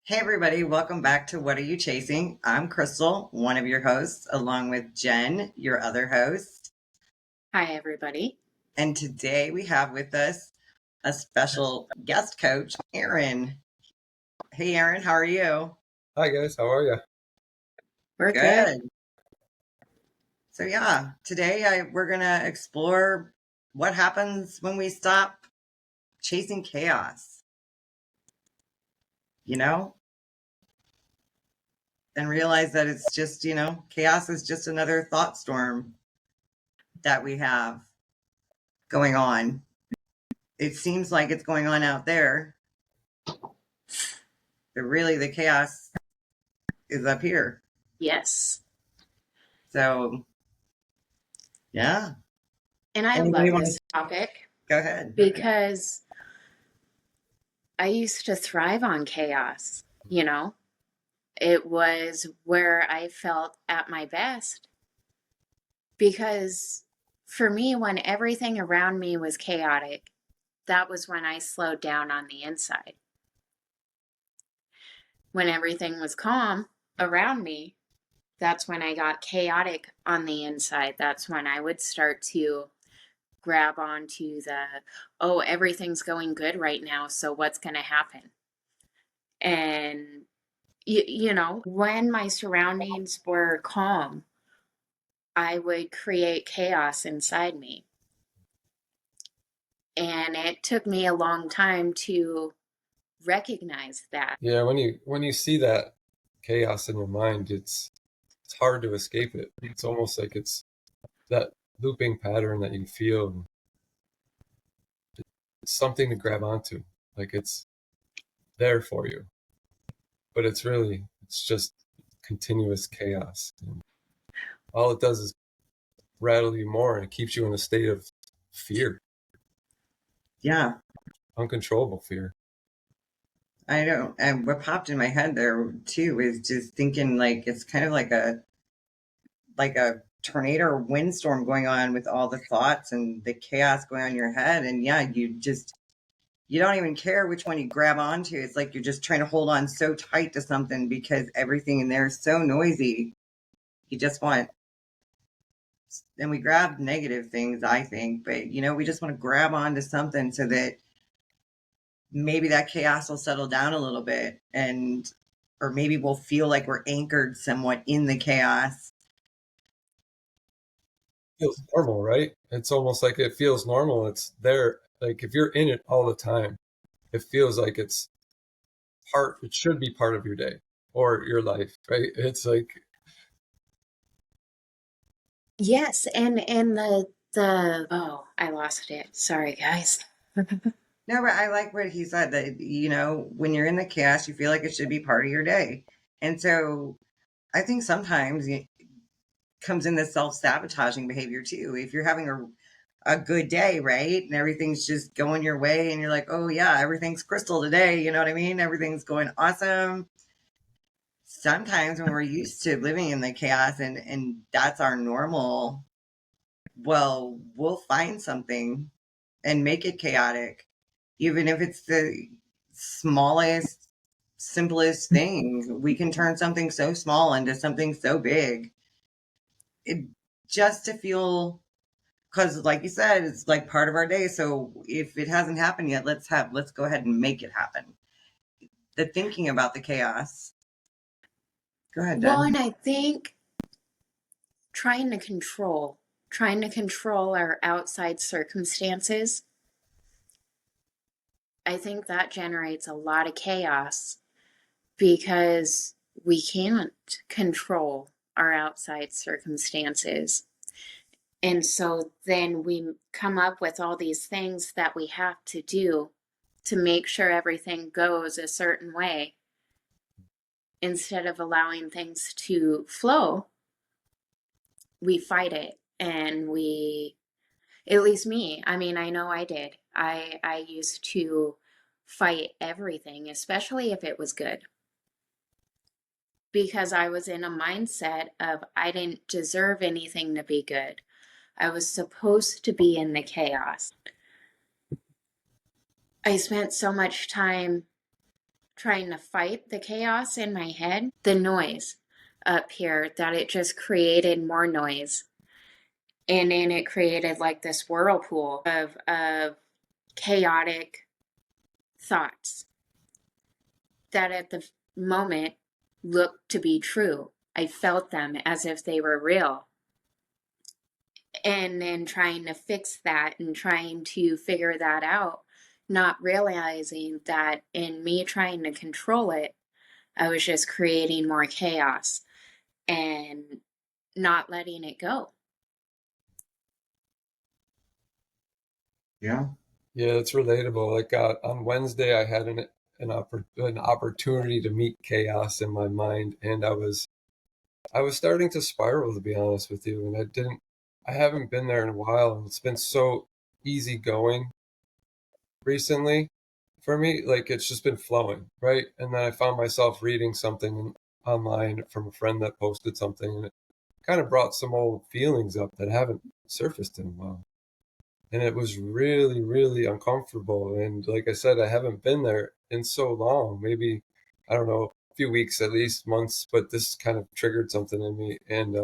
Hey everybody, welcome back to What Are You Chasing? I'm Chrystal, one of your hosts, along with Jen, your other host. Hi, everybody. And today we have with us a special guest coach, Aaron. Hey Aaron, how are you? Hi guys, how are you? We're good. Good. So yeah, today we're going to explore what happens when we stop chasing chaos, you know, and realize that it's just, chaos is just another thought storm that we have going on. It seems like it's going on out there, but really the chaos is up here. Yes. So, yeah. And I Anybody love want this to topic go ahead? because I used to thrive on chaos. It was where I felt at my best because for me, when everything around me was chaotic, that was when I slowed down on the inside. When everything was calm around me, that's when I got chaotic on the inside. That's when I would start to grab onto oh, everything's going good right now, so what's going to happen? And, when my surroundings were calm, I would create chaos inside me. And it took me a long time to recognize that. Yeah, when you see that chaos in your mind, it's hard to escape it. It's almost like it's that looping pattern that you feel, and it's something to grab onto. Like it's there for you, but it's just continuous chaos. And all it does is rattle you more, and it keeps you in a state of fear, Yeah, uncontrollable fear. I know. And what popped in my head there too is just thinking like it's kind of like a tornado or windstorm going on with all the thoughts and the chaos going on in your head. And yeah, you don't even care which one you grab onto. It's like you're just trying to hold on so tight to something because everything in there is so noisy. You just want, and we grab negative things, I think, but we just want to grab onto something so that maybe that chaos will settle down a little bit, and or maybe we'll feel like we're anchored somewhat in the chaos. Feels normal, right? It's almost like it feels normal. It's there. Like if you're in it all the time, it feels like it should be part of your day or your life, right? It's like, Yes, and the oh, I lost it. Sorry, guys. No, but I like what he said that, when you're in the chaos, you feel like it should be part of your day. And so I think sometimes it comes in this self-sabotaging behavior too. If you're having a good day, right? And everything's just going your way and you're like, oh yeah, everything's crystal today. You know what I mean? Everything's going awesome. Sometimes when we're used to living in the chaos and that's our normal, well, we'll find something and make it chaotic, even if it's the smallest, simplest thing. We can turn something so small into something so big. It just to feel, because like you said, it's like part of our day. So if it hasn't happened yet, let's go ahead and make it happen. The thinking about the chaos. Go ahead, Well, Jen. and I think trying to control our outside circumstances, I think that generates a lot of chaos because we can't control our outside circumstances. And so then we come up with all these things that we have to do to make sure everything goes a certain way instead of allowing things to flow. We fight it and at least me, I mean, I know I did. I used to fight everything, especially if it was good, because I was in a mindset of I didn't deserve anything to be good. I was supposed to be in the chaos. I spent so much time trying to fight the chaos in my head, the noise up here, that it just created more noise. And then it created like this whirlpool of chaotic thoughts that at the moment looked to be true. I felt them as if they were real. And then trying to fix that and trying to figure that out, not realizing that in me trying to control it, I was just creating more chaos and not letting it go. Yeah. Yeah, it's relatable. Like on Wednesday, I had an opportunity to meet chaos in my mind, and I was starting to spiral, to be honest with you. And I haven't been there in a while, and it's been so easygoing recently for me. Like it's just been flowing, right? And then I found myself reading something online from a friend that posted something, and it kind of brought some old feelings up that haven't surfaced in a while. And it was really, really uncomfortable. And like I said, I haven't been there in so long, maybe, I don't know, a few weeks at least, months, but this kind of triggered something in me and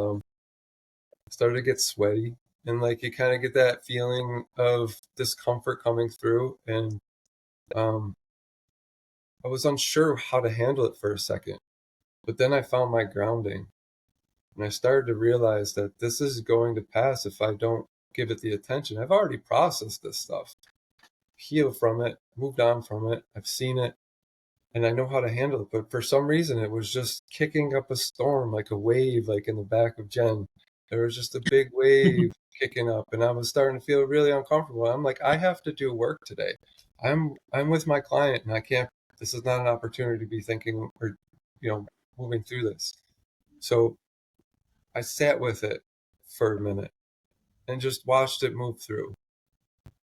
started to get sweaty. And like you kind of get that feeling of discomfort coming through. And um, I was unsure how to handle it for a second. But then I found my grounding. And I started to realize that this is going to pass if I don't give it the attention. I've already processed this stuff, healed from it, moved on from it. I've seen it and I know how to handle it. But for some reason, it was just kicking up a storm like a wave, like in the back of Jen. There was just a big wave kicking up, and I was starting to feel really uncomfortable. I'm like, I have to do work today. I'm with my client, and I can't. This is not an opportunity to be thinking or, moving through this. So I sat with it for a minute and just watched it move through.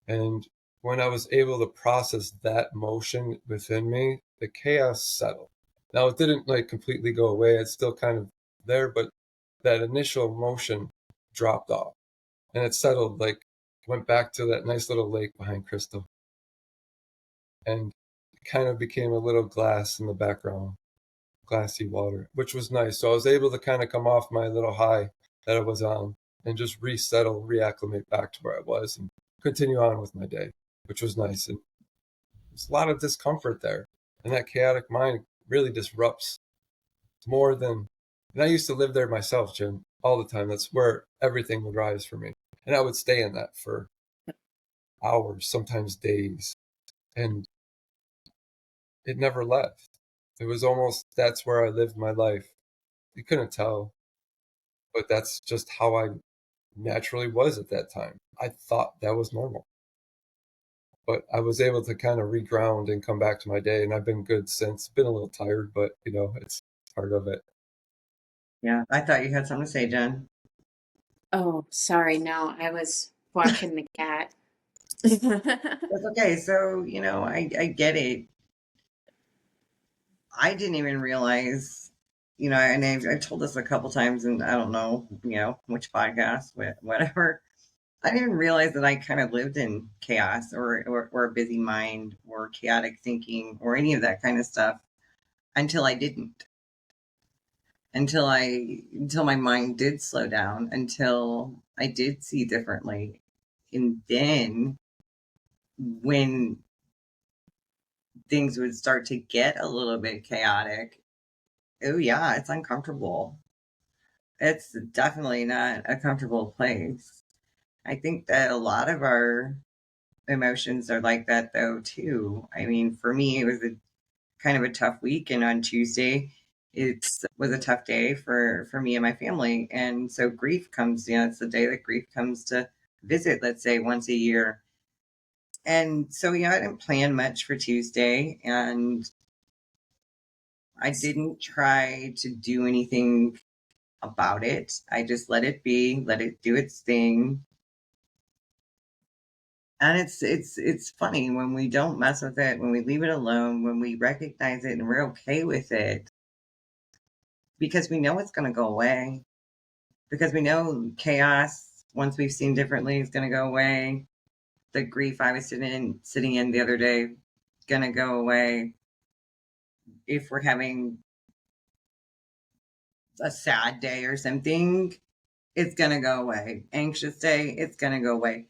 And when I was able to process that motion within me, the chaos settled. Now it didn't like completely go away. It's still kind of there, but that initial motion dropped off and it settled, like went back to that nice little lake behind Chrystal. And it kind of became a little glass in the background, glassy water, which was nice. So I was able to kind of come off my little high that I was on and just resettle, reacclimate back to where I was and continue on with my day, which was nice. And there's a lot of discomfort there. And that chaotic mind really disrupts more than. And I used to live there myself, Jim, all the time. That's where everything would rise for me. And I would stay in that for hours, sometimes days. And it never left. It was almost, that's where I lived my life. You couldn't tell, but that's just how I naturally was at that time. I thought that was normal. But I was able to kind of reground and come back to my day, and I've been good since. Been a little tired, but it's part of it. Yeah. I thought you had something to say, Jen. Oh, sorry. No, I was watching the cat. That's okay. So, I get it. I didn't even realize, and I've told this a couple times, and I don't know, which podcast, whatever. I didn't even realize that I kind of lived in chaos or a busy mind or chaotic thinking or any of that kind of stuff until I didn't. Until my mind did slow down, until I did see differently. And then when things would start to get a little bit chaotic, oh yeah, it's uncomfortable. It's definitely not a comfortable place. I think that a lot of our emotions are like that though too. I mean, for me, it was a kind of a tough week, and on Tuesday, it was a tough day for me and my family. And so grief comes, it's the day that grief comes to visit, let's say once a year. And so, I didn't plan much for Tuesday, and I didn't try to do anything about it. I just let it be, let it do its thing. And it's funny when we don't mess with it, when we leave it alone, when we recognize it and we're okay with it, because we know it's going to go away. Because we know chaos, once we've seen differently, is going to go away. The grief I was sitting in the other day, going to go away. if we're having a sad day or something, it's going to go away. Anxious day, it's going to go away.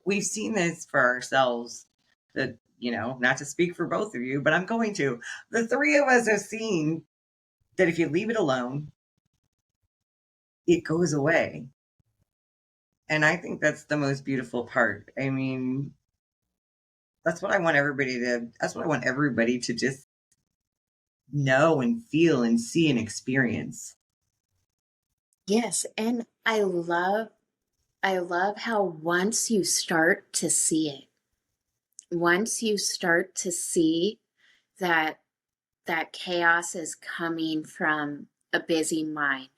We've seen this for ourselves, that, not to speak for both of you, but I'm going to. The three of us have seen that if you leave it alone, it goes away. And I think that's the most beautiful part. I mean, that's what I want everybody to just know and feel and see and experience. Yes, and I love how once you start to see it, once you start to see that chaos is coming from a busy mind,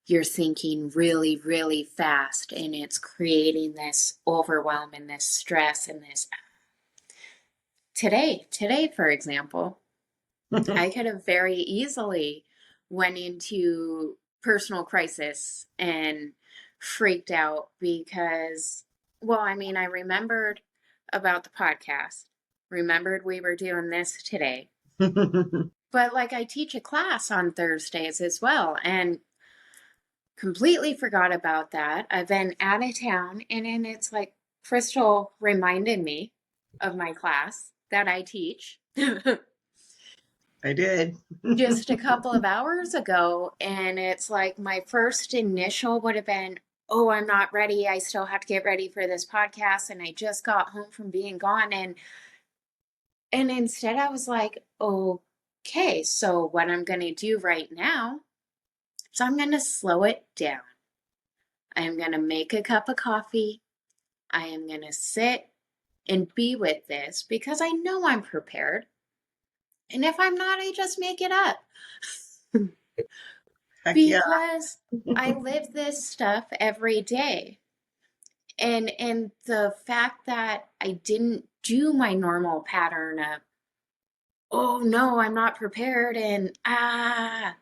you're thinking really, really fast, and it's creating this overwhelm and this stress and this. Today, for example, I could have very easily went into personal crisis and freaked out because, well, I mean, I remembered about the podcast, remembered we were doing this today. But like, I teach a class on Thursdays as well, and completely forgot about that. I've been out of town, and then it's like Chrystal reminded me of my class that I teach. I did. Just a couple of hours ago, and it's like my first initial would have been, oh, I'm not ready, I still have to get ready for this podcast, and I just got home from being gone, and instead I was like, okay, so what I'm going to do right now is I'm going to slow it down. I am going to make a cup of coffee. I am going to sit and be with this because I know I'm prepared. And if I'm not, I just make it up. Heck yeah. Because I live this stuff every day. And the fact that I didn't do my normal pattern of, oh no, I'm not prepared, and I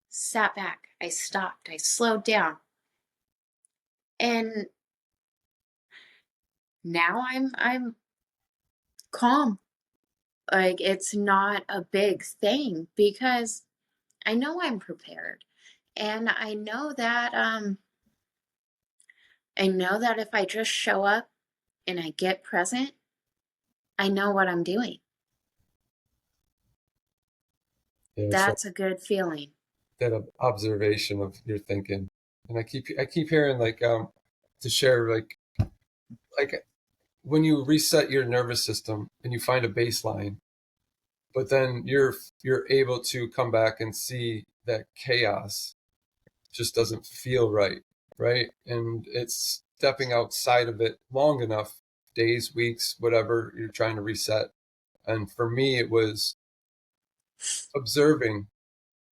sat back, I stopped, I slowed down. And now I'm calm. Like, it's not a big thing because I know I'm prepared. And I know that if I just show up and I get present, I know what I'm doing. Yeah, That's a good feeling. that observation of your thinking. And I keep hearing like to share like when you reset your nervous system and you find a baseline, but then you're able to come back and see that chaos just doesn't feel right, right? And it's stepping outside of it long enough, days, weeks, whatever you're trying to reset. And for me, it was observing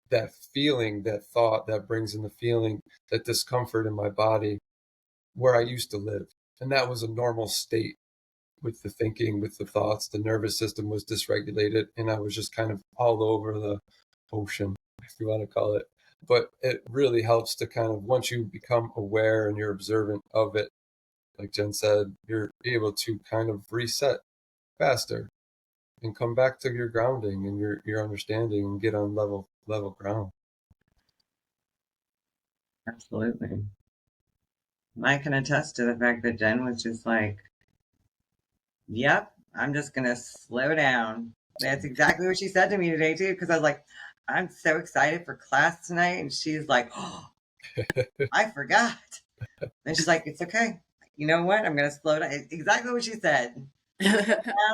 that feeling, that thought that brings in the feeling, that discomfort in my body where I used to live. And that was a normal state with the thinking, with the thoughts. The nervous system was dysregulated, and I was just kind of all over the ocean, if you want to call it. But it really helps to kind of, once you become aware and you're observant of it, like Jen said, you're able to kind of reset faster and come back to your grounding and your understanding and get on level ground. Absolutely. I can attest to the fact that Jen was just like, yep, I'm just going to slow down. That's exactly what she said to me today, too, because I was like, I'm so excited for class tonight. And she's like, oh, I forgot. And she's like, it's okay. You know what? I'm going to slow down. It's exactly what she said. I'm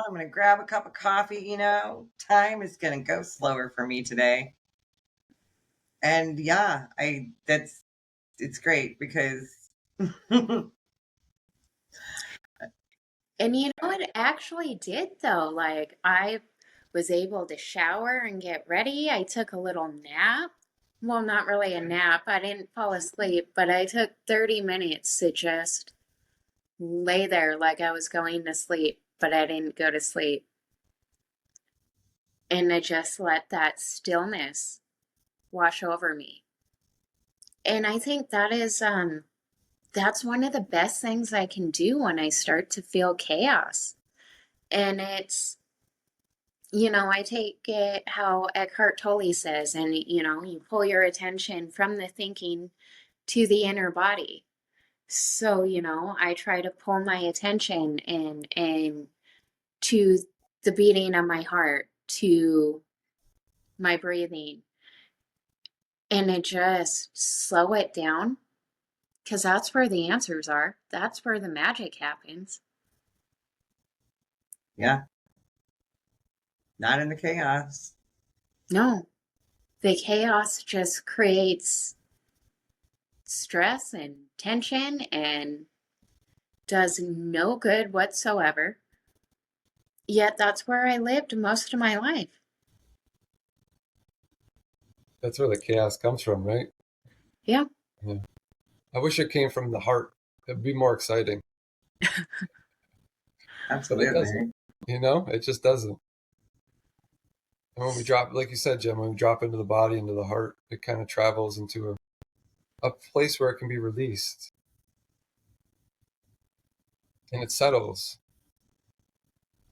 going to grab a cup of coffee. Time is going to go slower for me today. And yeah, it's great because And it actually did, though. Like, I was able to shower and get ready. I took a little nap. Well, not really a nap. I didn't fall asleep, but I took 30 minutes to just lay there like I was going to sleep, but I didn't go to sleep. And I just let that stillness wash over me. And I think that's one of the best things I can do when I start to feel chaos. And I take it how Eckhart Tolle says, and you pull your attention from the thinking to the inner body. So, I try to pull my attention and to the beating of my heart, to my breathing, and it just slow it down because that's where the answers are. That's where the magic happens. Yeah. Not in the chaos. No, the chaos just creates stress and tension and does no good whatsoever. Yet that's where I lived most of my life. That's where the chaos comes from, right? Yeah. Yeah. I wish it came from the heart. It'd be more exciting. But it doesn't. Absolutely. It just doesn't. And when we drop, like you said, Jim, when we drop into the body, into the heart, it kind of travels into a place where it can be released. And it settles.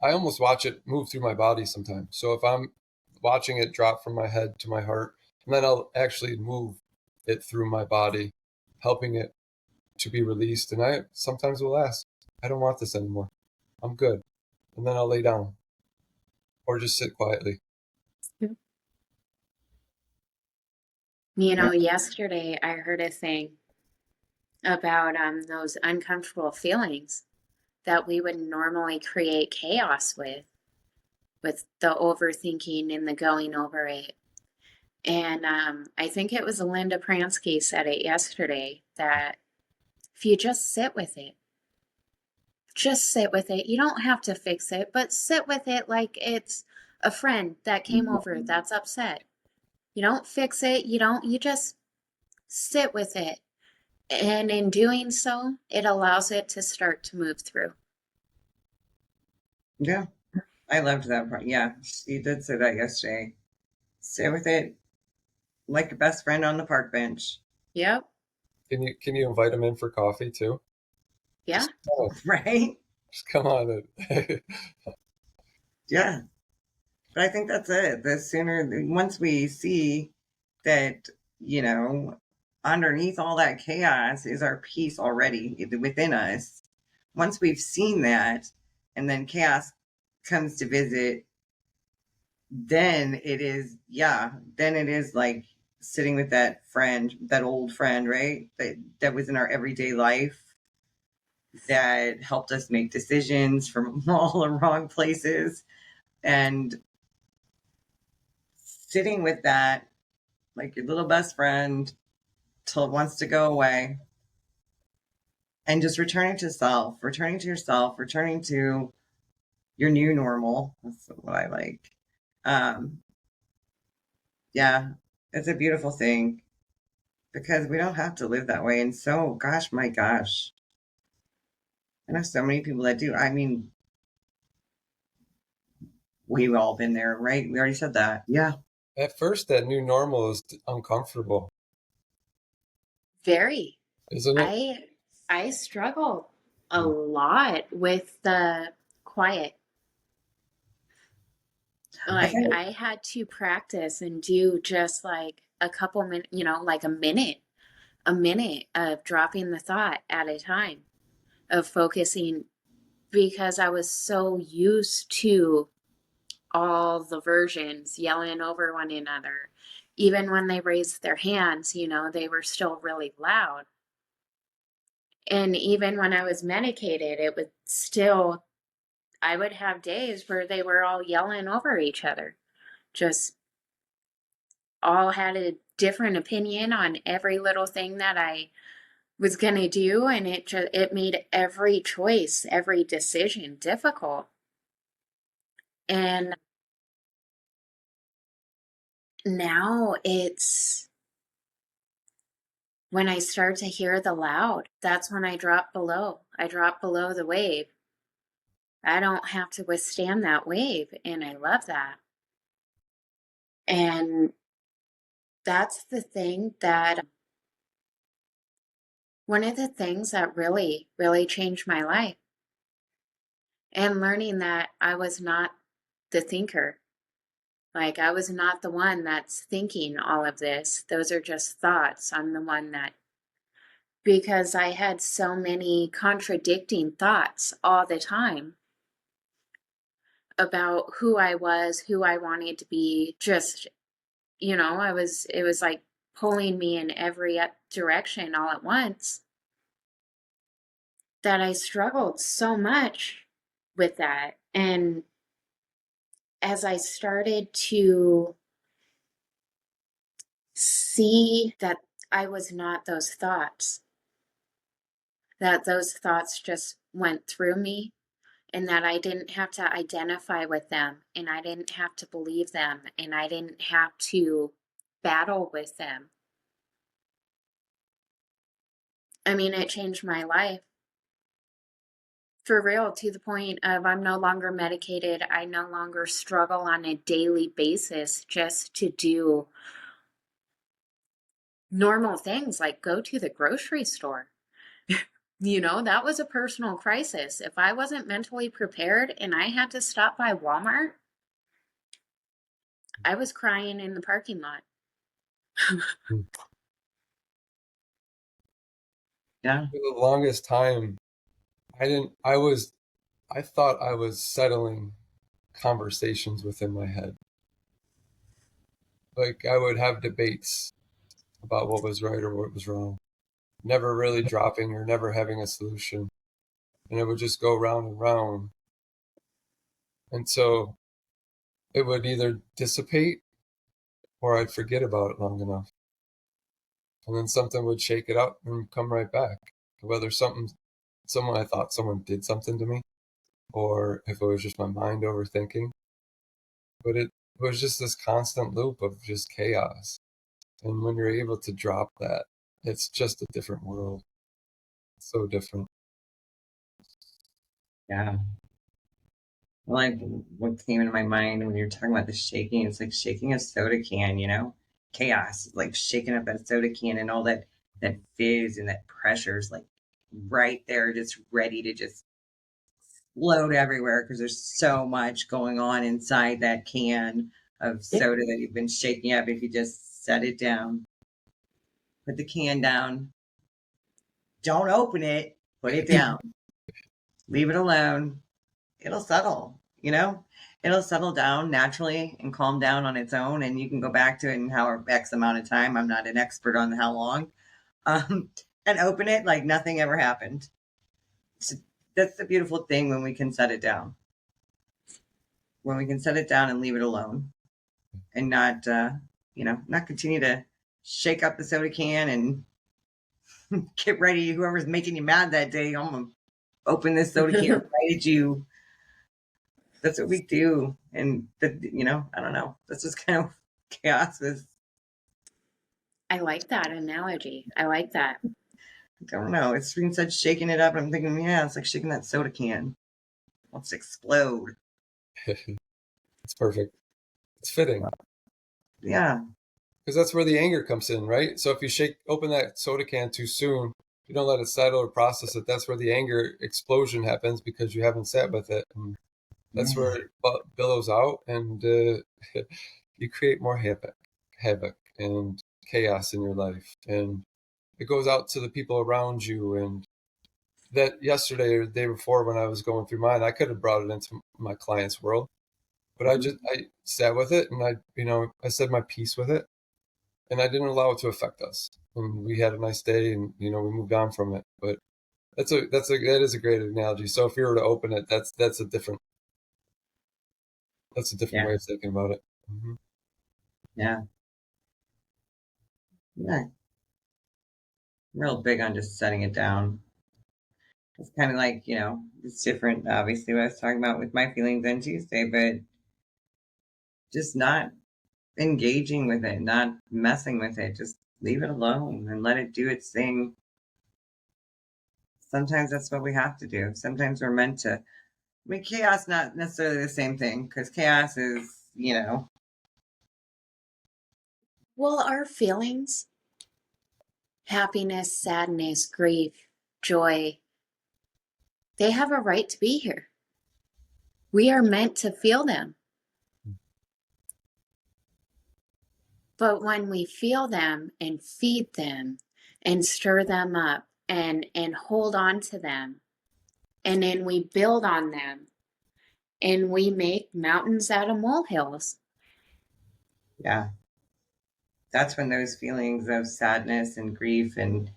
I almost watch it move through my body sometimes. So if I'm watching it drop from my head to my heart, and then I'll actually move it through my body, helping it to be released. And I sometimes will ask, I don't want this anymore. I'm good. And then I'll lay down or just sit quietly. Yesterday I heard a thing about those uncomfortable feelings that we would normally create chaos with the overthinking and the going over it. And I think it was Linda Pransky said it yesterday that if you just sit with it, You don't have to fix it, but sit with it like it's a friend that came over that's upset. You don't fix it, you just sit with it. And in doing so, it allows it to start to move through. Yeah. I loved that part. Yeah. She did say that yesterday. Sit with it like a best friend on the park bench. Yep. Can you invite them in for coffee too? Yeah. Right? Just come on in. Yeah. But I think that's it. The sooner, once we see that, you know, underneath all that chaos is our peace already within us. Once we've seen that, and then chaos comes to visit, then it is, yeah, then it is like sitting with that friend, that old friend, right? That was in our everyday life, that helped us make decisions from all the wrong places. And sitting with that, like your little best friend, till it wants to go away. And just returning to self, returning to yourself, returning to your new normal. That's what I like. Um, yeah, it's a beautiful thing because we don't have to live that way. And so, gosh, my gosh, I know so many people that do. I mean, we've all been there, right? We already said that. Yeah. At first, that new normal is uncomfortable, Very. isn't it? I struggle a lot with the quiet. I Like think, I had to practice and do just like a couple minutes, like a minute of dropping the thought at a time, of focusing, because I was so used to all the versions yelling over one another. Even when they raised their hands, they were still really loud. And even when I was medicated, it would still, I would have days where they were all yelling over each other. Just all had a different opinion on every little thing that I was going to do, and it made every choice, every decision difficult. And now it's when I start to hear the loud, that's when I drop below. I drop below the wave. I don't have to withstand that wave, and I love that. And that's the thing that one of the things that really, really changed my life, and learning that I was not the thinker. Like, I was not the one that's thinking all of this. Those are just thoughts. I'm the one that, because I had so many contradicting thoughts all the time about who I was, who I wanted to be. Just, it was like pulling me in every direction all at once, that I struggled so much with that. And as I started to see that I was not those thoughts, that those thoughts just went through me, and that I didn't have to identify with them, and I didn't have to believe them, and I didn't have to battle with them. I mean, it changed my life for real, to the point of I'm no longer medicated. I no longer struggle on a daily basis just to do normal things like go to the grocery store. That was a personal crisis. If I wasn't mentally prepared and I had to stop by Walmart, I was crying in the parking lot. Yeah. For the longest time, I thought I was settling conversations within my head. Like I would have debates about what was right or what was wrong, never really dropping or never having a solution. And it would just go round and round. And so it would either dissipate or I'd forget about it long enough. And then something would shake it up and come right back. Whether someone I thought someone did something to me, or if it was just my mind overthinking. But it was just this constant loop of just chaos. And when you're able to drop that, it's just a different world. It's so different. Yeah. Like what came into my mind when you're talking about the shaking, it's like shaking a soda can, chaos, like shaking up that soda can and all that fizz and that pressure is like right there, just ready to just explode everywhere because there's so much going on inside that can of soda that you've been shaking up. If you just set it down, put the can down, don't open it, put it down, leave it alone, it'll settle. It'll settle down naturally and calm down on its own. And you can go back to it in however X amount of time. I'm not an expert on how long. Um, and open it like nothing ever happened. So that's the beautiful thing when we can set it down. When we can set it down and leave it alone and not continue to shake up the soda can and get ready. Whoever's making you mad that day, I'm going to open this soda can right at you. That's what we do. And I don't know. That's just kind of chaos is. I like that analogy. I like that. I don't know. It's been such shaking it up. I'm thinking, yeah, it's like shaking that soda can. Let's explode. It's perfect. It's fitting. Yeah. Because that's where the anger comes in, right? So if you open that soda can too soon, you don't let it settle or process it, that's where the anger explosion happens because you haven't sat with it. And that's where it billows out and you create more havoc and chaos in your life. And it goes out to the people around you. And that yesterday or the day before when I was going through mine, I could have brought it into my client's world. But I sat with it and I said my piece with it and I didn't allow it to affect us. And we had a nice day and, we moved on from it. But that is a great analogy. So if you were to open it, that's a different Yeah. way of thinking about it. Mm-hmm. Yeah. Yeah. I'm real big on just setting it down. It's kind of like, it's different, obviously, what I was talking about with my feelings on Tuesday, but just not engaging with it, not messing with it. Just leave it alone and let it do its thing. Sometimes that's what we have to do. Sometimes we're meant to. I mean, chaos not necessarily the same thing because chaos is. Well, our feelings, happiness, sadness, grief, joy, they have a right to be here. We are meant to feel them. But when we feel them and feed them and stir them up and hold on to them, and then we build on them and we make mountains out of molehills. Yeah. That's when those feelings of sadness and grief and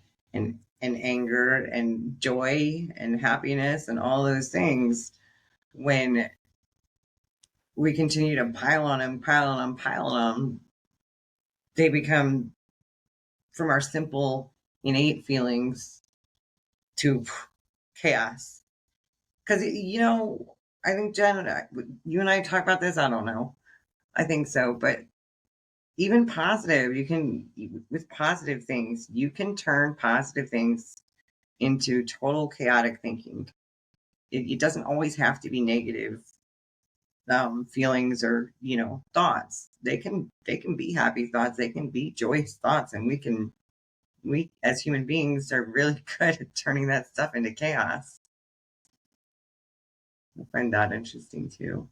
anger and joy and happiness and all those things, when we continue to pile on them, pile on them, pile on them, they become, from our simple innate feelings to chaos. Because, I think, Jen, you and I talk about this. I don't know. I think so. But even positive, with positive things, you can turn positive things into total chaotic thinking. It doesn't always have to be negative feelings or thoughts. They can be happy thoughts. They can be joyous thoughts, and we as human beings are really good at turning that stuff into chaos. I find that interesting too.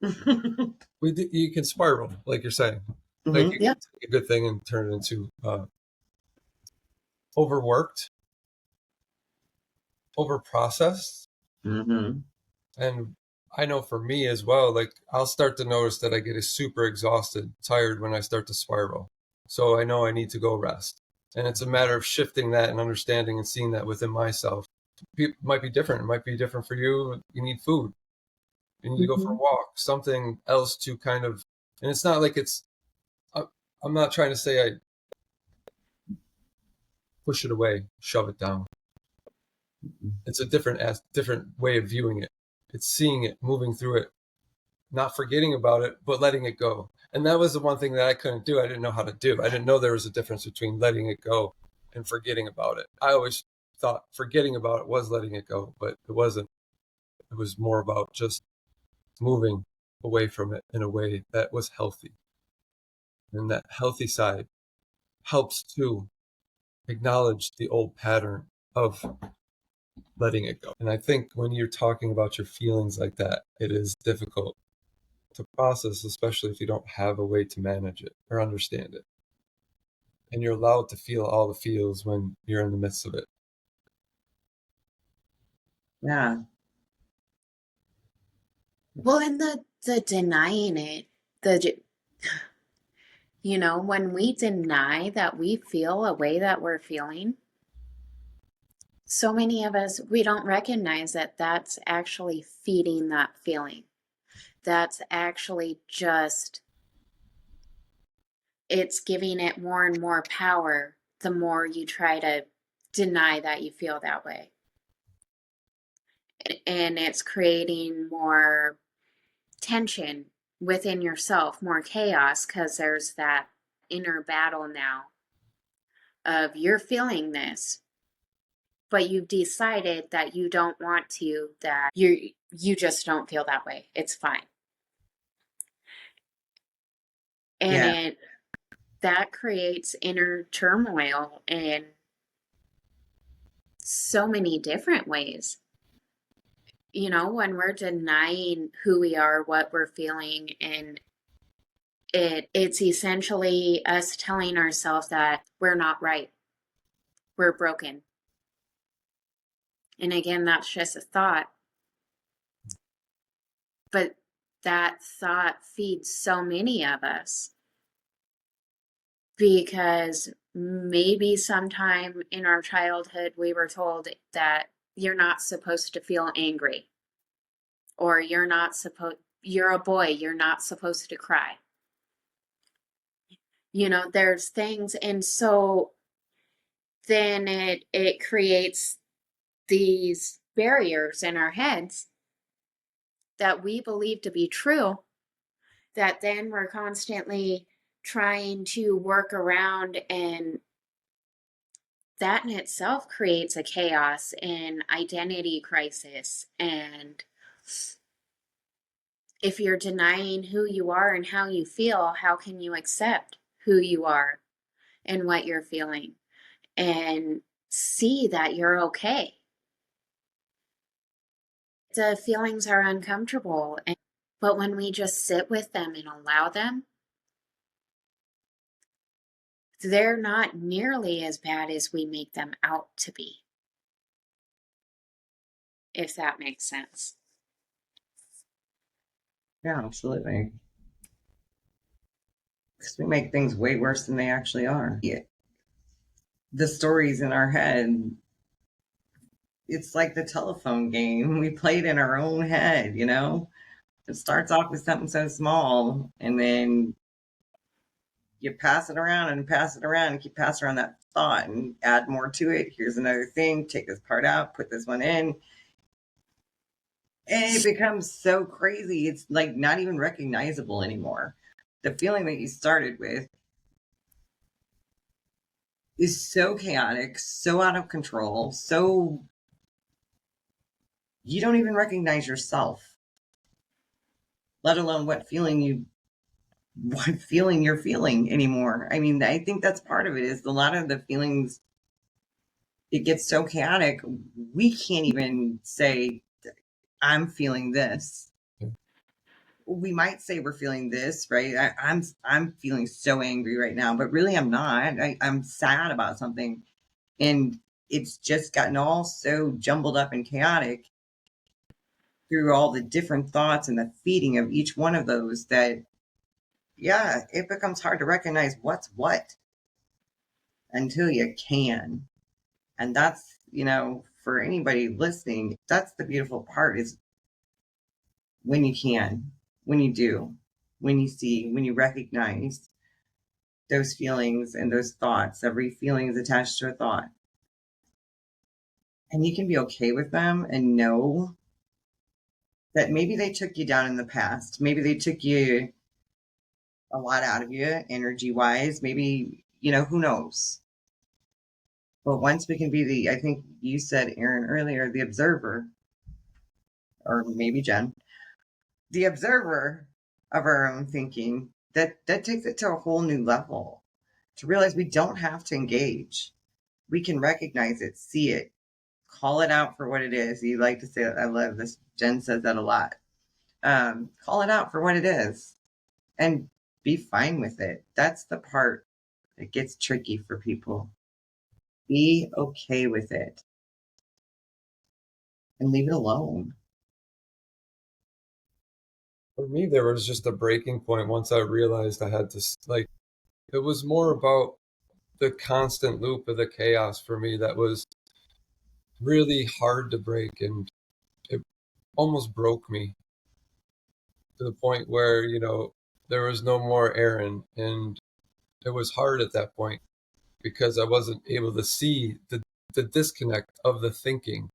You can spiral, like you're saying. Like you can take a good thing and turn it into overworked, overprocessed. Mm-hmm. And I know for me as well, like I'll start to notice that I get super exhausted, tired when I start to spiral. So I know I need to go rest. And it's a matter of shifting that and understanding and seeing that within myself. It might be different. It might be different for you. You need food. You need to go for a walk, something else to kind of, and it's not like I'm not trying to say I push it away, shove it down. It's a different way of viewing it. It's seeing it, moving through it, not forgetting about it, but letting it go. And that was the one thing that I couldn't do. I didn't know how to do. I didn't know there was a difference between letting it go and forgetting about it. I always thought forgetting about it was letting it go, but it wasn't. It was more about just moving away from it in a way that was healthy. And that healthy side helps to acknowledge the old pattern of letting it go. And I think when you're talking about your feelings like that, it is difficult to process, especially if you don't have a way to manage it or understand it. And you're allowed to feel all the feels when you're in the midst of it. Yeah. Well, and the denying it, when we deny that we feel a way that we're feeling, so many of us, we don't recognize that that's actually feeding that feeling. That's actually just, it's giving it more and more power the more you try to deny that you feel that way. And it's creating more tension within yourself, more chaos, because there's that inner battle now of you're feeling this, but you've decided that you don't want to, that you just don't feel that way. It's fine. And that creates inner turmoil in so many different ways. When we're denying who we are, what we're feeling, and it's essentially us telling ourselves that we're not right. We're broken. And again, that's just a thought. But that thought feeds so many of us because maybe sometime in our childhood we were told that you're not supposed to feel angry, or you're a boy, you're not supposed to cry. There's things, and so then it creates these barriers in our heads that we believe to be true, that then we're constantly trying to work around, and that in itself creates a chaos and identity crisis. And if you're denying who you are and how you feel, how can you accept who you are and what you're feeling and see that you're okay? The feelings are uncomfortable, but when we just sit with them and allow them, they're not nearly as bad as we make them out to be, if that makes sense. Yeah, absolutely. Because we make things way worse than they actually are. Yeah. The stories in our head, it's like the telephone game. We play it in our own head, you know? It starts off with something so small, and then you pass it around and pass it around and keep passing around that thought and add more to it. Here's another thing. Take this part out, put this one in. And it becomes so crazy. It's like not even recognizable anymore. The feeling that you started with is so chaotic, so out of control, so you don't even recognize yourself, let alone what feeling you're feeling anymore. I mean, I think that's part of it is a lot of the feelings, it gets so chaotic, we can't even say, I'm feeling this. We might say we're feeling this, right? I'm feeling so angry right now, but really I'm not. I'm sad about something, and it's just gotten all so jumbled up and chaotic through all the different thoughts and the feeding of each one of those that, yeah, it becomes hard to recognize what's what until you can. And that's, for anybody listening, that's the beautiful part is when you can, when you do, when you see, when you recognize those feelings and those thoughts. Every feeling is attached to a thought. And you can be okay with them and know that maybe they took you down in the past. Maybe they took you a lot out of you energy wise. Maybe, who knows? But once we can be I think you said, Aaron, earlier, the observer, or maybe Jen, the observer of our own thinking, that takes it to a whole new level to realize we don't have to engage. We can recognize it, see it, call it out for what it is. You like to say, I love this. Jen says that a lot. Call it out for what it is and be fine with it. That's the part that gets tricky for people. Be okay with it and leave it alone. For me, there was just a breaking point once I realized I had to, like, it was more about the constant loop of the chaos for me that was really hard to break, and it almost broke me to the point where, there was no more Aaron. And it was hard at that point because I wasn't able to see the disconnect of the thinking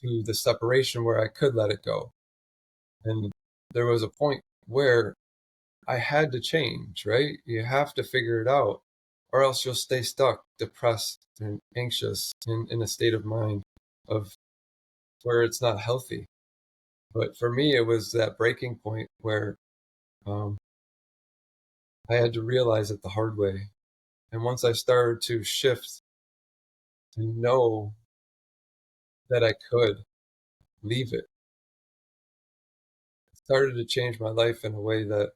to the separation where I could let it go. And there was a point where I had to change, right? You have to figure it out, or else you'll stay stuck, depressed and anxious in a state of mind of where it's not healthy. But for me, it was that breaking point where I had to realize it the hard way. And once I started to shift to know that I could leave it, it started to change my life in a way that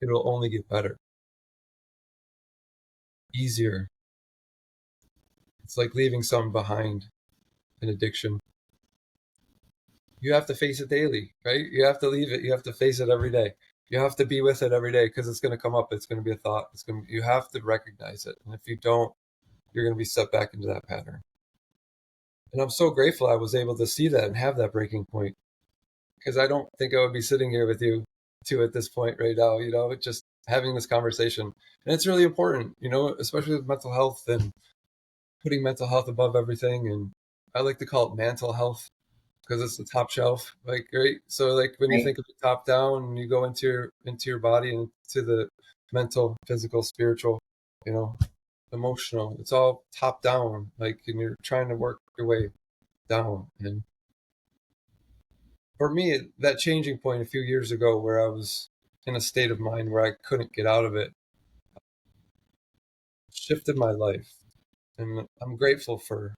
it'll only get better, easier. It's like leaving something behind, an addiction. You have to face it daily, right? You have to leave it. You have to face it every day. You have to be with it every day because it's going to come up. It's going to be a thought. You have to recognize it. And if you don't, you're going to be set back into that pattern. And I'm so grateful I was able to see that and have that breaking point, because I don't think I would be sitting here with you two at this point right now, just having this conversation. And it's really important, especially with mental health and putting mental health above everything. And I like to call it mental health because it's the top shelf, like, right? So like when you Right? think of it top down and you go into your body and to the mental, physical, spiritual, you know, emotional, it's all top down, like, and you're trying to work your way down. And for me, that changing point a few years ago where I was in a state of mind where I couldn't get out of it shifted my life. And I'm grateful for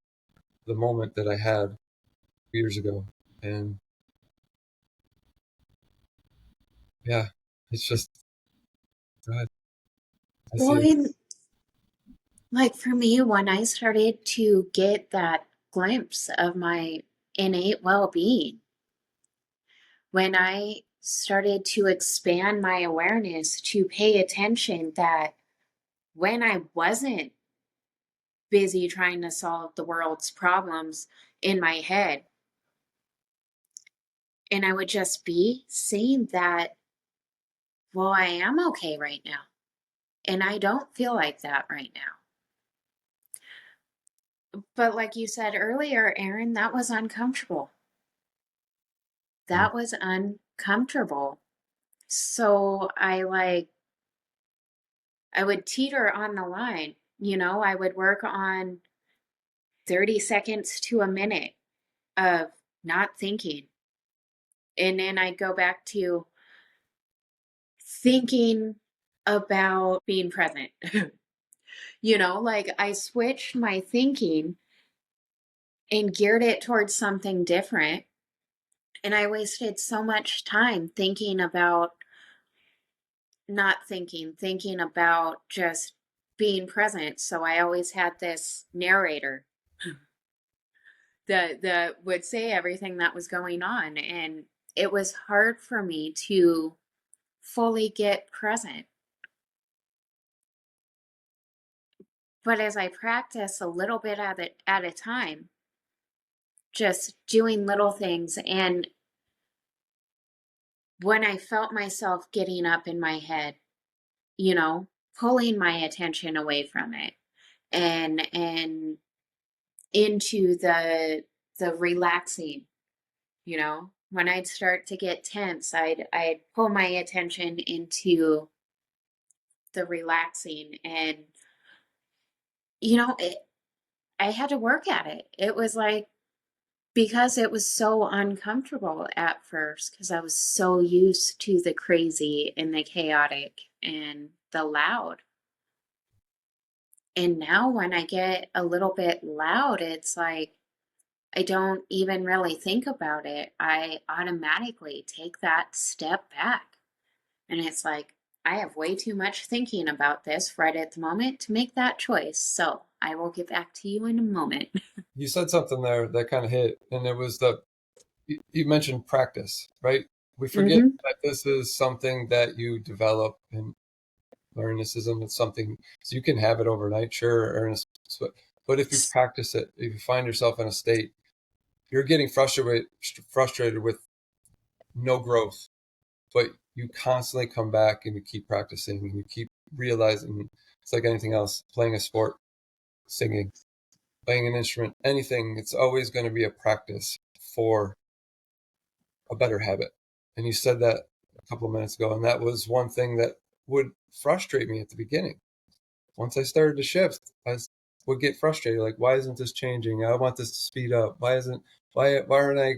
the moment that I had years ago. And yeah, it's just, God. I see Well, it. like for me, when I started to get that glimpse of my innate well-being, when I started to expand my awareness to pay attention that when I wasn't busy trying to solve the world's problems in my head, and I would just be seeing that, well, I am okay right now. And I don't feel like that right now. But like you said earlier, Aaron, that was uncomfortable. Mm. That was uncomfortable. So I would teeter on the line. I would work on 30 seconds to a minute of not thinking. And then I'd go back to thinking about being present. Like I switched my thinking and geared it towards something different. And I wasted so much time thinking about not thinking about just being present. So I always had this narrator that would say everything that was going on. And it was hard for me to fully get present. But as I practice a little bit at a time, just doing little things, and when I felt myself getting up in my head, you know, pulling my attention away from it and into the relaxing, when I'd start to get tense, I'd pull my attention into the relaxing, and it, I had to work at it. It was like, because it was so uncomfortable at first, because I was so used to the crazy and the chaotic and the loud. And now when I get a little bit loud, it's like I don't even really think about it. I automatically take that step back. And it's like, I have way too much thinking about this right at the moment to make that choice. So I will get back to you in a moment. You said something there that kind of hit, and it was you mentioned practice, right? We forget Mm-hmm. that this is something that you develop and learn. This isn't it's something, so you can have it overnight, sure, or but if you practice it, if you find yourself in a state, you're getting frustrated with no growth, but you constantly come back and you keep practicing and you keep realizing it's like anything else, playing a sport, singing, playing an instrument, anything, it's always going to be a practice for a better habit. And you said that a couple of minutes ago, and that was one thing that would frustrate me at the beginning. Once I started to shift, would get frustrated. Like, why isn't this changing? I want this to speed up. Why aren't I,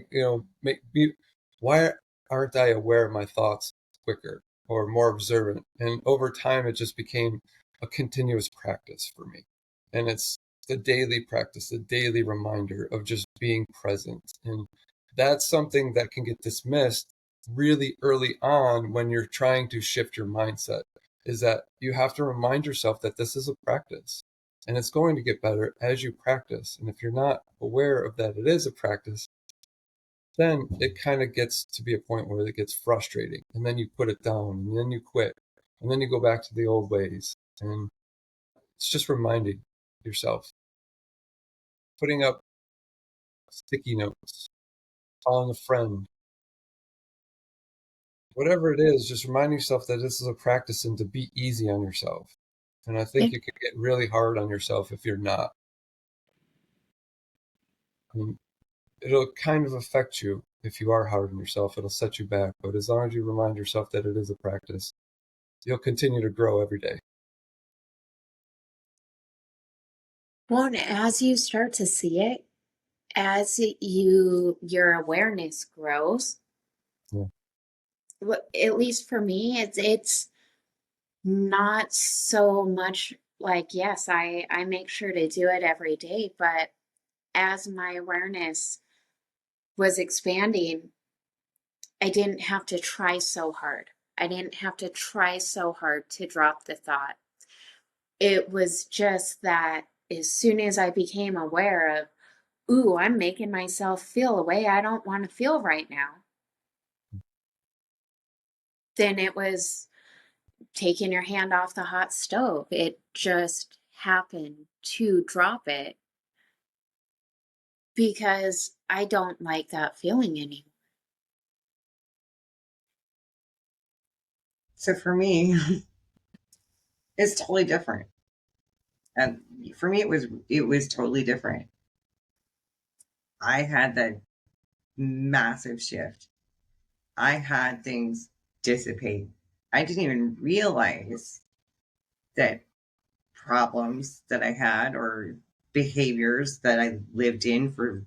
why aren't I aware of my thoughts quicker or more observant? And over time, it just became a continuous practice for me. And it's the daily practice, the daily reminder of just being present. And that's something that can get dismissed really early on when you're trying to shift your mindset, is that you have to remind yourself that this is a practice and it's going to get better as you practice. And if you're not aware of that it is a practice, then it kind of gets to be a point where it gets frustrating, and then you put it down and then you quit and then you go back to the old ways. And it's just reminding yourself, putting up sticky notes, calling a friend, whatever it is, just remind yourself that this is a practice and to be easy on yourself. And I think you can get really hard on yourself if you're not. I mean, it'll kind of affect you if you are hard on yourself. It'll set you back. But as long as you remind yourself that it is a practice, you'll continue to grow every day. Well, and as you start to see it, as your awareness grows, Yeah. at least for me, it's not so much like, yes, I make sure to do it every day, but as my awareness was expanding, I didn't have to try so hard. I didn't have to try so hard to drop the thought. It was just that as soon as I became aware of, ooh, I'm making myself feel a way I don't want to feel right now, then it was taking your hand off the hot stove. It just happened to drop it because I don't like that feeling anymore. So for me, it's totally different. And for me, it was totally different. I had that massive shift. I had things dissipate. I didn't even realize that problems that I had or behaviors that I lived in for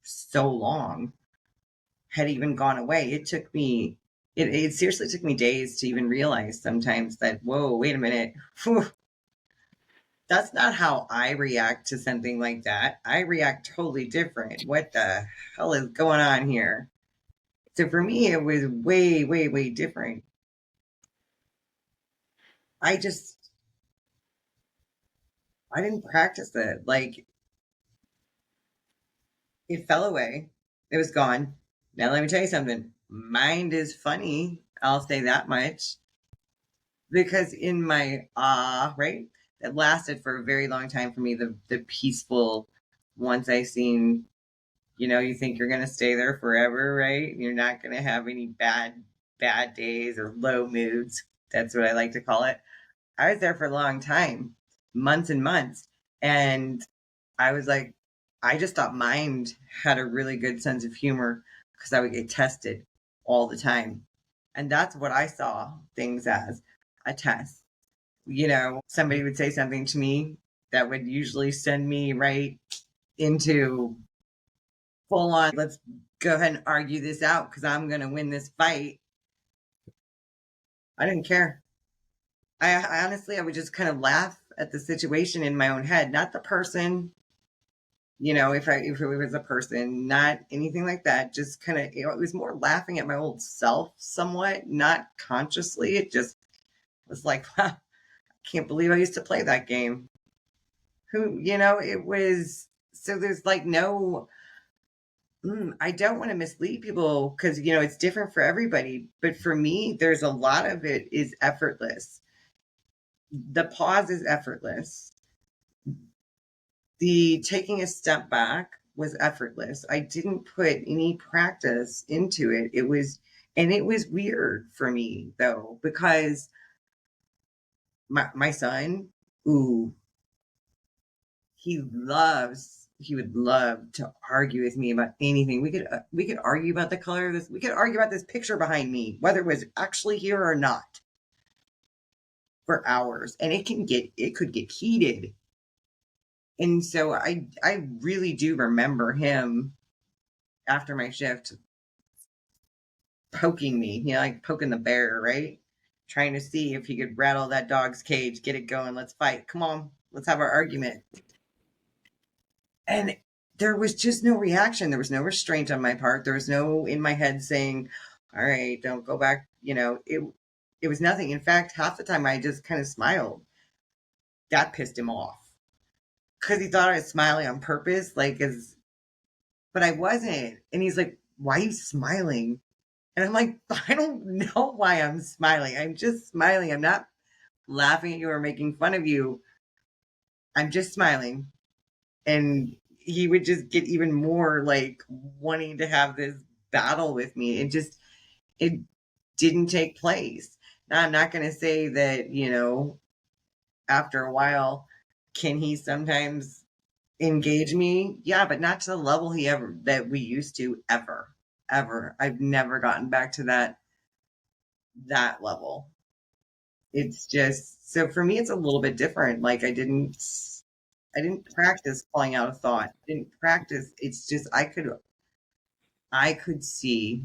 so long had even gone away. It seriously took me days to even realize sometimes that, whoa, wait a minute. Whew, that's not how I react to something like that. I react totally different. What the hell is going on here? So for me, it was way, way, way different. I just, I didn't practice it. Like, it fell away. It was gone. Now, let me tell you something. Mind is funny. I'll say that much. Because in my right, that lasted for a very long time for me. The peaceful, once I seen, you think you're gonna stay there forever, right? You're not gonna have any bad days or low moods. That's what I like to call it. I was there for a long time, months and months, and I was like, I just thought mind had a really good sense of humor because I would get tested all the time. And that's what I saw things as, a test. Somebody would say something to me that would usually send me right into full on, let's go ahead and argue this out because I'm going to win this fight. I didn't care. I honestly, I would just kind of laugh at the situation in my own head, not the person. If it was a person, not anything like that, just kind of, it was more laughing at my old self somewhat, not consciously. It just was like, wow, I can't believe I used to play that game. It was, so there's like no, I don't want to mislead people because, it's different for everybody. But for me, there's a lot of it is effortless. The pause is effortless. The taking a step back was effortless. I didn't put any practice into it. And it was weird for me though, because my son, ooh, he would love to argue with me about anything. We could argue about the color of this. We could argue about this picture behind me, whether it was actually here or not, for hours. And it could get heated. And so I really do remember him after my shift poking me, like poking the bear, right? Trying to see if he could rattle that dog's cage, get it going, let's fight. Come on, let's have our argument. And there was just no reaction. There was no restraint on my part. There was no in my head saying, all right, don't go back. It was nothing. In fact, half the time I just kind of smiled. That pissed him off because he thought I was smiling on purpose, but I wasn't. And he's like, why are you smiling? And I'm like, I don't know why I'm smiling. I'm just smiling. I'm not laughing at you or making fun of you. I'm just smiling. And he would just get even more like wanting to have this battle with me. It didn't take place. Now, I'm not going to say that, after a while, can he sometimes engage me? Yeah, but not to the level that we used to ever, ever. I've never gotten back to that level. It's just, so for me it's a little bit different. Like I didn't practice calling out a thought. I didn't practice. It's just I could see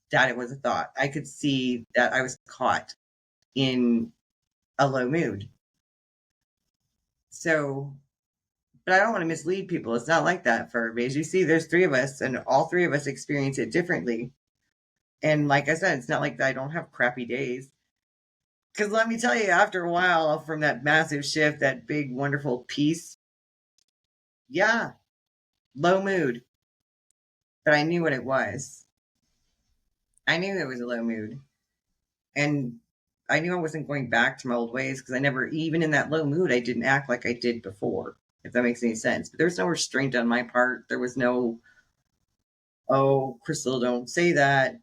that it was a thought. I could see that I was caught in a low mood. So, but I don't want to mislead people. It's not like that for everybody. As you see, there's three of us and all three of us experience it differently. And like I said, it's not like I don't have crappy days. Because let me tell you, after a while, from that massive shift, that big, wonderful peace, yeah, low mood. But I knew what it was. I knew it was a low mood. And I knew I wasn't going back to my old ways because I never, even in that low mood, I didn't act like I did before, if that makes any sense. But there was no restraint on my part. There was no, oh, Chrystal, don't say that.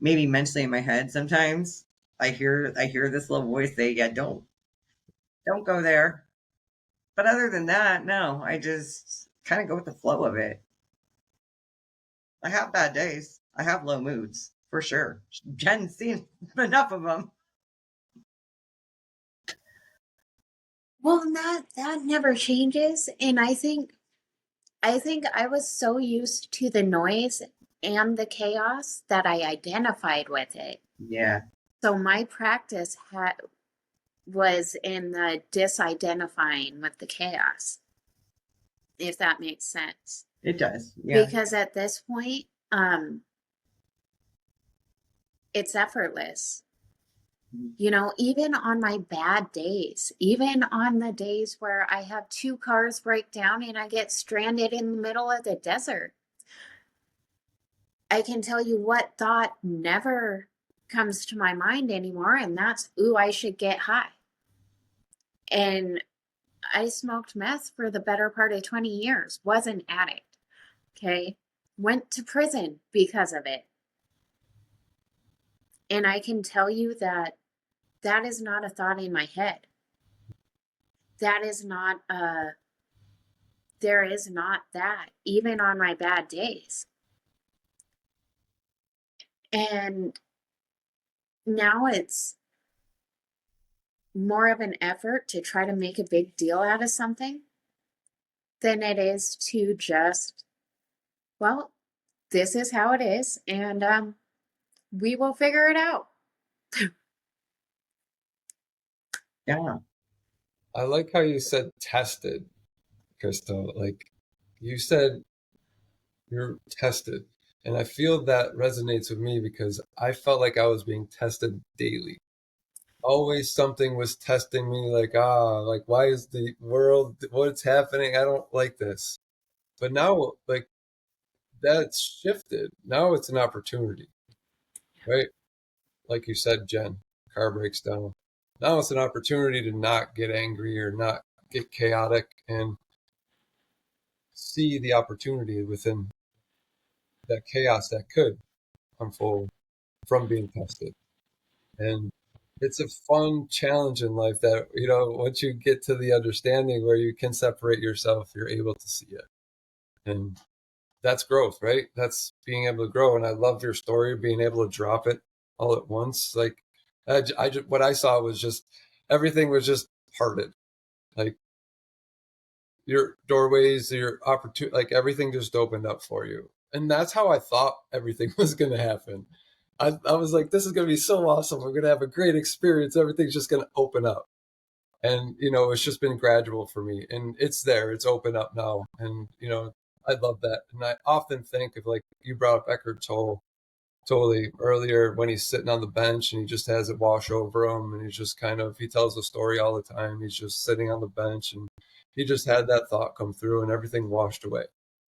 Maybe mentally in my head sometimes I hear this little voice say, yeah, don't go there. But other than that, no, I just kind of go with the flow of it. I have bad days. I have low moods for sure. Jen's seen enough of them. Well, that never changes, and I think I was so used to the noise and the chaos that I identified with it. Yeah, So my practice was in the disidentifying with the chaos, if that makes sense. it does. Yeah. Because at this point, it's effortless. Even on my bad days, even on the days where I have 2 cars break down and I get stranded in the middle of the desert, I can tell you what thought never comes to my mind anymore, and that's, ooh, I should get high. And I smoked meth for the better part of 20 years, was an addict, okay? Went to prison because of it. And I can tell you that that is not a thought in my head. That is not there is not that, even on my bad days. And now it's more of an effort to try to make a big deal out of something than it is to just, well, this is how it is, and we will figure it out. Yeah. I like how you said tested, Chrystal. Like you said you're tested. And I feel that resonates with me because I felt like I was being tested daily. Always something was testing me like why is the world, what's happening? I don't like this. But now like that's shifted. Now it's an opportunity, right? Like you said, Jen, car breaks down. Now it's an opportunity to not get angry or not get chaotic and see the opportunity within that chaos that could unfold from being tested. And it's a fun challenge in life that, once you get to the understanding where you can separate yourself, you're able to see it. And that's growth, right? That's being able to grow. And I love your story, being able to drop it all at once. Like, what I saw was just everything was just parted. Like, your doorways, your opportunity, like everything just opened up for you. And that's how I thought everything was going to happen. I was like, this is going to be so awesome. We're going to have a great experience. Everything's just going to open up. And, it's just been gradual for me. And it's there. It's open up now. And, I love that. And I often think of, like, you brought up Eckhart Tolle totally earlier when he's sitting on the bench and he just has it wash over him. And he's just he tells the story all the time. He's just sitting on the bench and he just had that thought come through and everything washed away.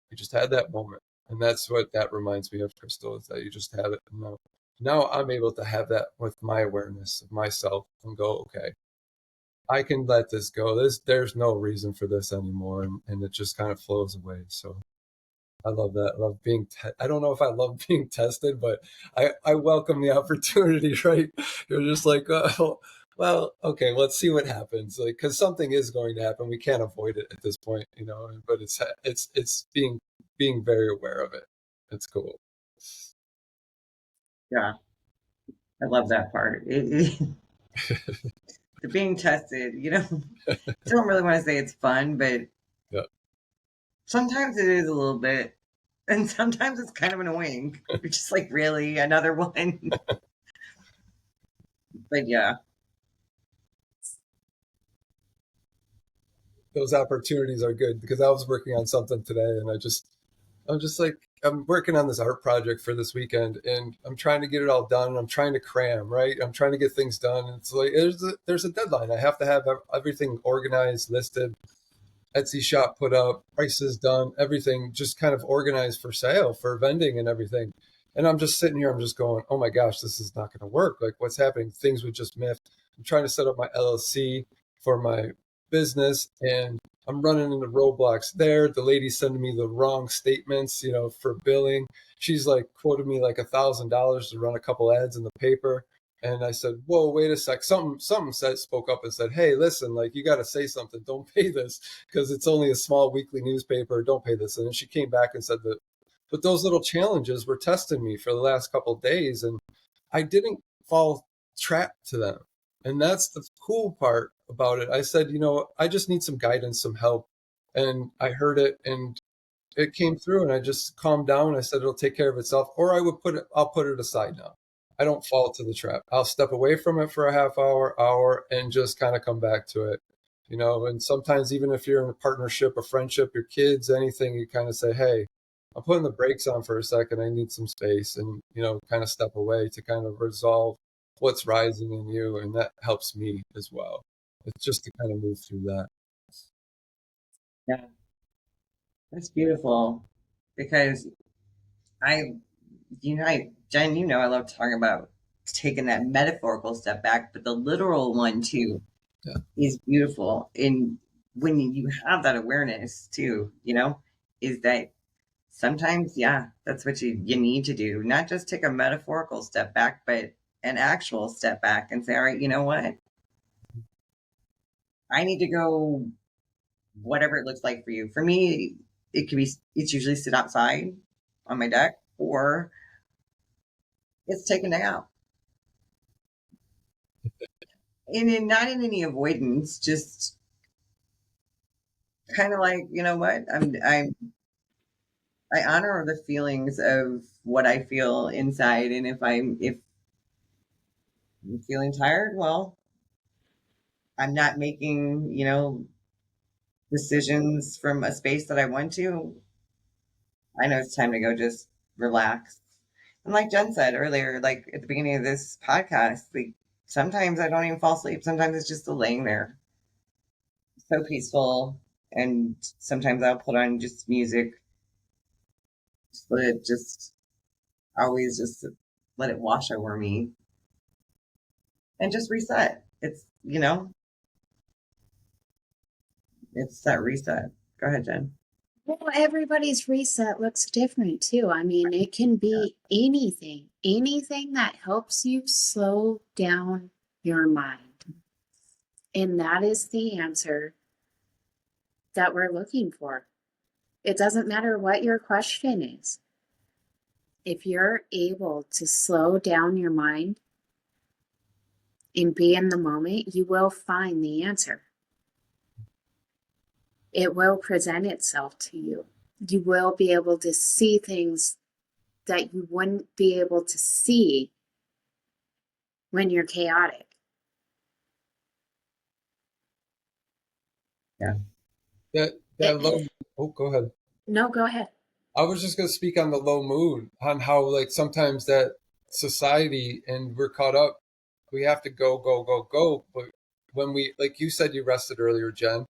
He just had that moment. And that's what that reminds me of, Chrystal, is that you just have it. And now I'm able to have that with my awareness of myself and go, okay, I can let this go. There's no reason for this anymore. And it just kind of flows away. So I love that. I love being, I don't know if I love being tested, but I welcome the opportunity, right? You're just like, oh, well, okay, let's see what happens. Like, cause something is going to happen. We can't avoid it at this point, but it's being very aware of it. It's cool. Yeah. I love that part. The being tested, I don't really want to say it's fun, but Yeah. sometimes it is a little bit. And sometimes it's kind of annoying. You're just like, really? Another one? But yeah. Those opportunities are good because I was working on something today and I just I'm just like, I'm working on this art project for this weekend, and I'm trying to get it all done. And I'm trying to cram, right? I'm trying to get things done. And it's like there's a deadline. I have to have everything organized, listed, Etsy shop put up, prices done, everything just kind of organized for sale, for vending and everything. And I'm just sitting here, I'm just going, oh my gosh, this is not going to work. Like, what's happening? Things would just miss. I'm trying to set up my LLC for my business, and I'm running into roadblocks there. The lady's sending me the wrong statements, for billing. She's like quoted me like $1,000 to run a couple ads in the paper. And I said, whoa, wait a sec. Something spoke up and said, hey, listen, like, you got to say something. Don't pay this because it's only a small weekly newspaper. Don't pay this. And then she came back and said that, but those little challenges were testing me for the last couple of days, and I didn't fall trapped to them. And that's the cool part about it. I said, I just need some guidance, some help. And I heard it, and it came through, and I just calmed down. I said, it'll take care of itself, or I'll put it aside now. I don't fall to the trap. I'll step away from it for a half hour, and just kind of come back to it. And sometimes even if you're in a partnership, a friendship, your kids, anything, you kind of say, hey, I'm putting the brakes on for a second. I need some space, and, kind of step away to kind of resolve what's rising in you. And that helps me as well. It's just to kind of move through that. Yeah, that's beautiful because I, Jen, I love talking about taking that metaphorical step back, but the literal one too Yeah. is beautiful. And when you have that awareness too, is that sometimes, yeah, that's what you need to do. Not just take a metaphorical step back, but an actual step back and say, all right, you know what? I need to go, whatever it looks like for you. For me, it's usually sit outside on my deck, or it's take a nap. Not in any avoidance, just kind of like, you know what? I honor the feelings of what I feel inside. And if I'm feeling tired, well, I'm not making, decisions from a space that I want to. I know it's time to go just relax. And like Jen said earlier, like at the beginning of this podcast, like sometimes I don't even fall asleep. Sometimes it's just laying there, so peaceful. And sometimes I'll put on just music, let it just always just let it wash over me and just reset. It's that reset. Go ahead, Jen. Well, everybody's reset looks different too. I mean, it can be anything that helps you slow down your mind. And that is the answer that we're looking for. It doesn't matter what your question is. If you're able to slow down your mind and be in the moment, you will find the answer. It will present itself to you. You will be able to see things that you wouldn't be able to see when you're chaotic. Yeah. That low. Oh, go ahead. No, go ahead. I was just going to speak on the low mood, on how like sometimes that society, and we're caught up. We have to go, go, go, go. But when we, like you said, you rested earlier, Jen.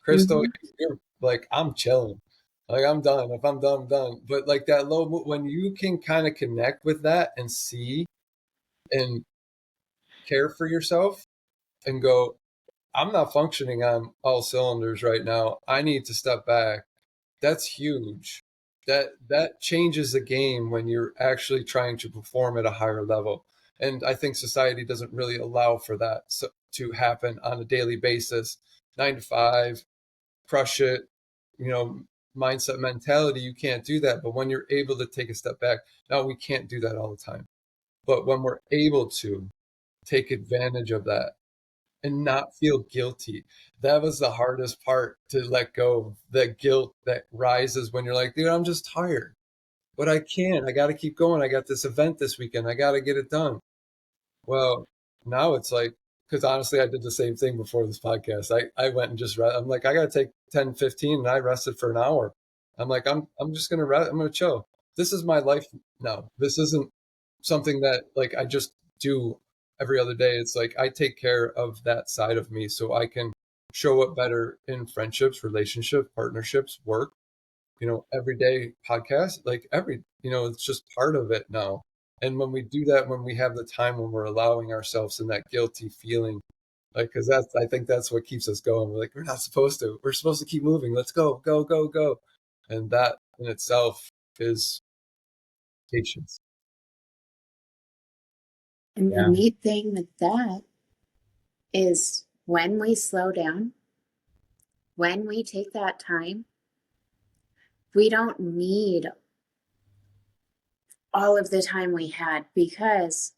Chrystal, you're like, I'm chilling. Like, I'm done. If I'm done, I'm done. But like that low mood, when you can kind of connect with that and see and care for yourself and go, I'm not functioning on all cylinders right now. I need to step back. That's huge. That changes the game when you're actually trying to perform at a higher level. And I think society doesn't really allow for that to happen on a daily basis. 9 to 5, crush it, mindset mentality. You can't do that. But when you're able to take a step back, now we can't do that all the time. But when we're able to take advantage of that and not feel guilty. That was the hardest part to let go. That guilt that rises when you're like, dude, I'm just tired, but I can't. I got to keep going. I got this event this weekend. I got to get it done. Well, now it's like, because honestly, I did the same thing before this podcast. I went and just I'm like, I got to take 10, 15, and I rested for an hour. I'm like, I'm just gonna I'm gonna chill. This is my life now. This isn't something that like I just do every other day. It's like I take care of that side of me so I can show up better in friendships, relationships, partnerships, work, everyday podcast, like it's just part of it now. And when we do that, when we have the time, when we're allowing ourselves in that guilty feeling, like, because I think that's what keeps us going. We're like, we're not supposed to, we're supposed to keep moving. Let's go, go, go, go. And that in itself is patience. And the Yeah. neat thing with that is when we slow down, when we take that time, we don't need all of the time we had because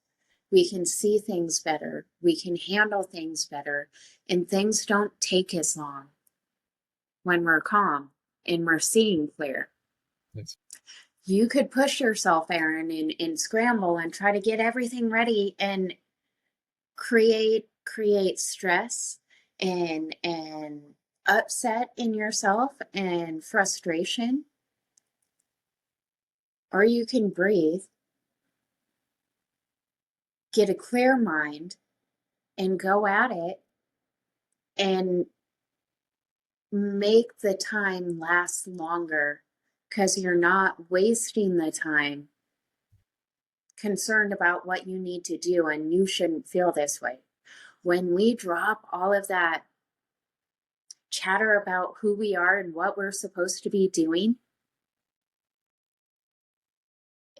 we can see things better, we can handle things better, and things don't take as long when we're calm and we're seeing clear. Yes. You could push yourself, Aaron, and scramble and try to get everything ready and create stress and upset in yourself and frustration. Or you can breathe, get a clear mind, and go at it and make the time last longer because you're not wasting the time concerned about what you need to do, and you shouldn't feel this way. When we drop all of that chatter about who we are and what we're supposed to be doing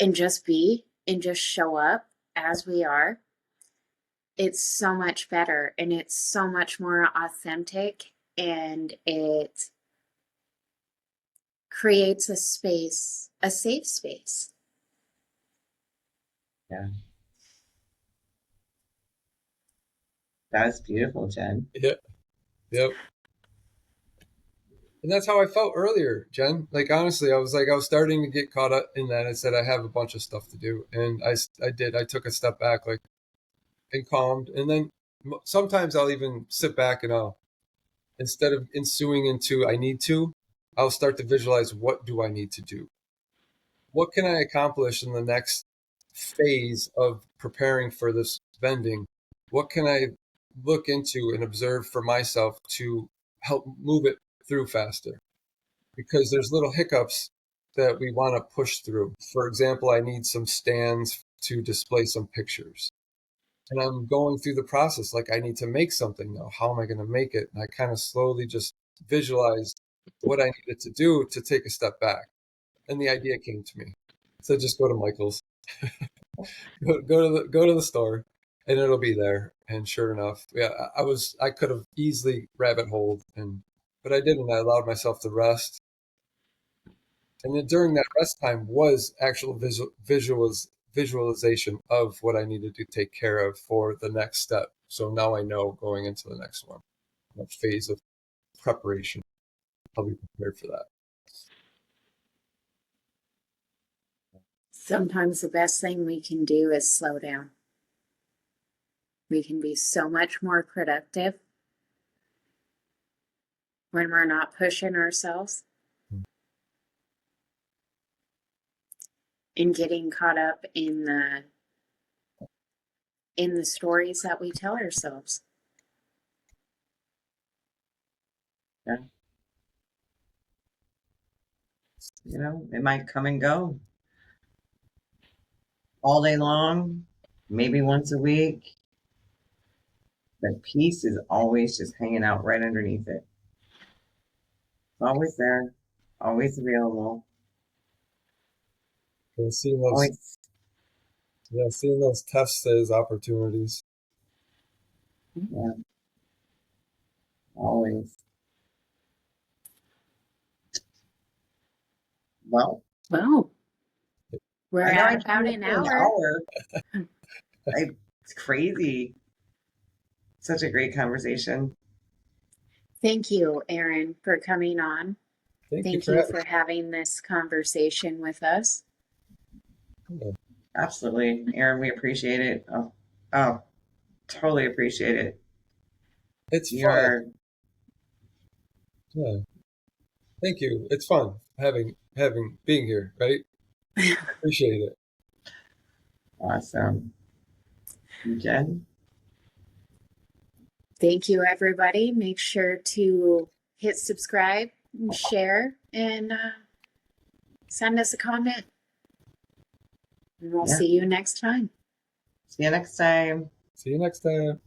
and just be and just show up as we are, it's so much better and it's so much more authentic, and it creates a space, a safe space. Yeah. That's beautiful, Jen. Yep. Yep. And that's how I felt earlier, Jen. Like, honestly, I was starting to get caught up in that. I said, I have a bunch of stuff to do. And I did. I took a step back, like, and calmed. And then sometimes I'll even sit back and instead of ensuing into I need to, I'll start to visualize, what do I need to do? What can I accomplish in the next phase of preparing for this vending? What can I look into and observe for myself to help move it through faster? Because there's little hiccups that we want to push through. For example, I need some stands to display some pictures. And I'm going through the process, like I need to make something now. How am I going to make it? And I kind of slowly just visualized what I needed to do to take a step back. And the idea came to me. So just go to Michael's, go to the store, and it'll be there. And sure enough, yeah, I could have easily rabbit holed, but I didn't. I allowed myself to rest. And then during that rest time was actual visualization of what I needed to take care of for the next step. So now I know going into the next one, what phase of preparation, I'll be prepared for that. Sometimes the best thing we can do is slow down. We can be so much more productive when we're not pushing ourselves and getting caught up in the stories that we tell ourselves. Yeah. It might come and go all day long, maybe once a week. But peace is always just hanging out right underneath it. It's always there, always available. And Always. seeing those tests as opportunities. Yeah. Always. Well, We're at about an hour. It's crazy. Such a great conversation. Thank you, Aaron, for coming on. Thank you for having this conversation with us. Yeah. Absolutely. Aaron, we appreciate it. Oh, totally appreciate it. It's fun. Yeah. Thank you. It's fun. being here, right? Appreciate it. Awesome. Jen? Thank you, everybody. Make sure to hit subscribe and share and send us a comment. And we'll Yeah. see you next time. See you next time. See you next time.